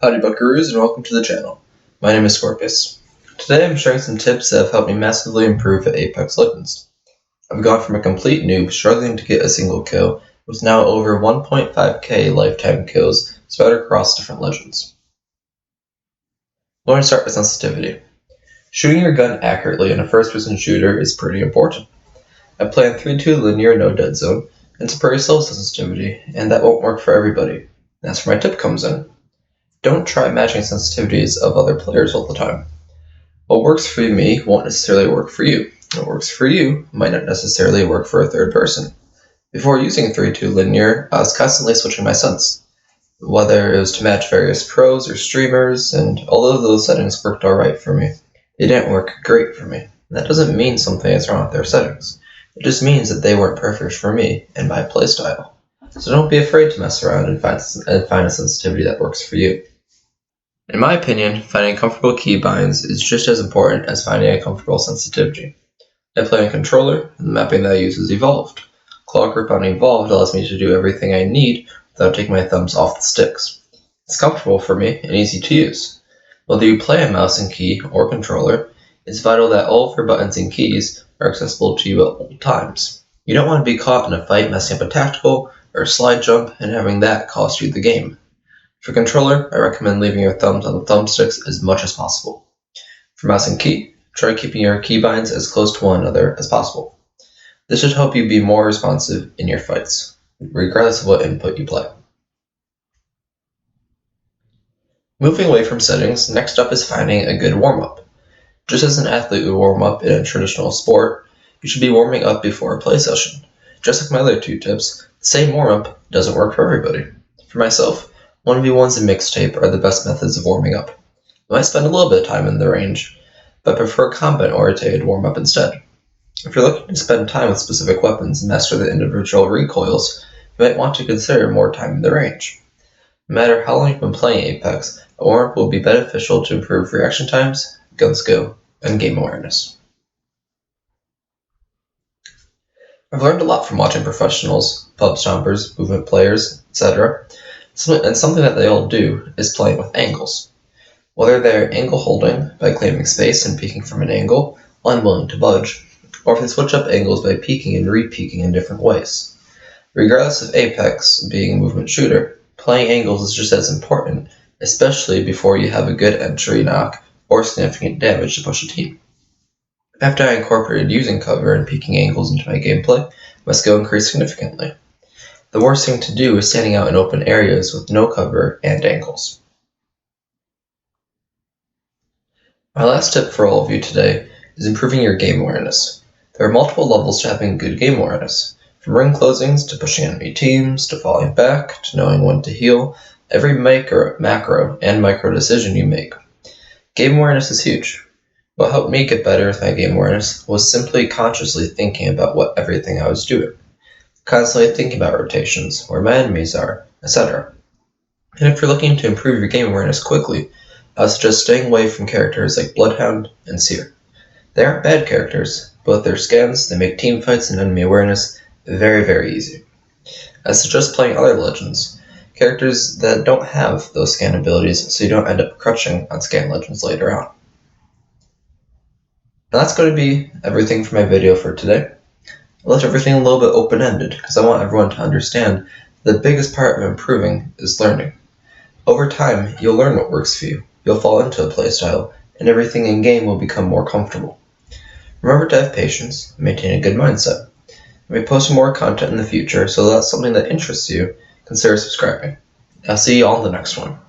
Howdy Buckaroos and welcome to the channel. My name is Scorpius. Today I'm sharing some tips that have helped me massively improve at Apex Legends. I've gone from a complete noob struggling to get a single kill with now over 1.5k lifetime kills spread across different legends. I want to start with sensitivity. Shooting your gun accurately in a first-person shooter is pretty important. I play on 3-2 linear no dead zone, and it's a pretty slow sensitivity, and that won't work for everybody. That's where my tip comes in. Don't try matching sensitivities of other players all the time. What works for me won't necessarily work for you. What works for you might not necessarily work for a third person. Before using 3-2 linear, I was constantly switching my sense, whether it was to match various pros or streamers, and although those settings worked alright for me, they didn't work great for me. That doesn't mean something is wrong with their settings. It just means that they weren't perfect for me and my playstyle. So don't be afraid to mess around and find a sensitivity that works for you. In my opinion, finding comfortable keybinds is just as important as finding a comfortable sensitivity. I play on controller, and the mapping that I use is evolved. Claw grip on evolved allows me to do everything I need without taking my thumbs off the sticks. It's comfortable for me and easy to use. Whether you play a mouse and key or controller, it's vital that all of your buttons and keys are accessible to you at all times. You don't want to be caught in a fight messing up a tactical or a slide jump and having that cost you the game. For controller, I recommend leaving your thumbs on the thumbsticks as much as possible. For mouse and key, try keeping your keybinds as close to one another as possible. This should help you be more responsive in your fights, regardless of what input you play. Moving away from settings, next up is finding a good warm-up. Just as an athlete would warm up in a traditional sport, you should be warming up before a play session. Just like my other two tips, the same warm-up doesn't work for everybody. For myself, 1v1s and mixtape are the best methods of warming up. I might spend a little bit of time in the range, but I prefer combat-oriented warm-up instead. If you're looking to spend time with specific weapons and master the individual recoils, you might want to consider more time in the range. No matter how long you've been playing Apex, a warm-up will be beneficial to improve reaction times, gun skill, and game awareness. I've learned a lot from watching professionals, pub stompers, movement players, etc., and something that they all do is playing with angles. Whether they're angle holding by claiming space and peeking from an angle, unwilling to budge, or if they switch up angles by peeking and re-peeking in different ways. Regardless of Apex being a movement shooter, playing angles is just as important, especially before you have a good entry knock or significant damage to push a team. After I incorporated using cover and peeking angles into my gameplay, my skill increased significantly. The worst thing to do is standing out in open areas with no cover and angles. My last tip for all of you today is improving your game awareness. There are multiple levels to having good game awareness, from ring closings to pushing enemy teams to falling back to knowing when to heal. Every macro and micro decision you make. Game awareness is huge. What helped me get better with my game awareness was simply consciously thinking about everything I was doing. Constantly thinking about rotations, where my enemies are, etc. And if you're looking to improve your game awareness quickly, I would suggest staying away from characters like Bloodhound and Seer. They aren't bad characters, but with their scans, they make team fights and enemy awareness very, very easy. I suggest playing other legends, characters that don't have those scan abilities so you don't end up crutching on scan legends later on. Now that's going to be everything for my video for today. I left everything a little bit open-ended because I want everyone to understand the biggest part of improving is learning. Over time, you'll learn what works for you, you'll fall into a playstyle, and everything in-game will become more comfortable. Remember to have patience and maintain a good mindset. I'll be posting more content in the future, so if that's something that interests you, consider subscribing. I'll see you all in the next one.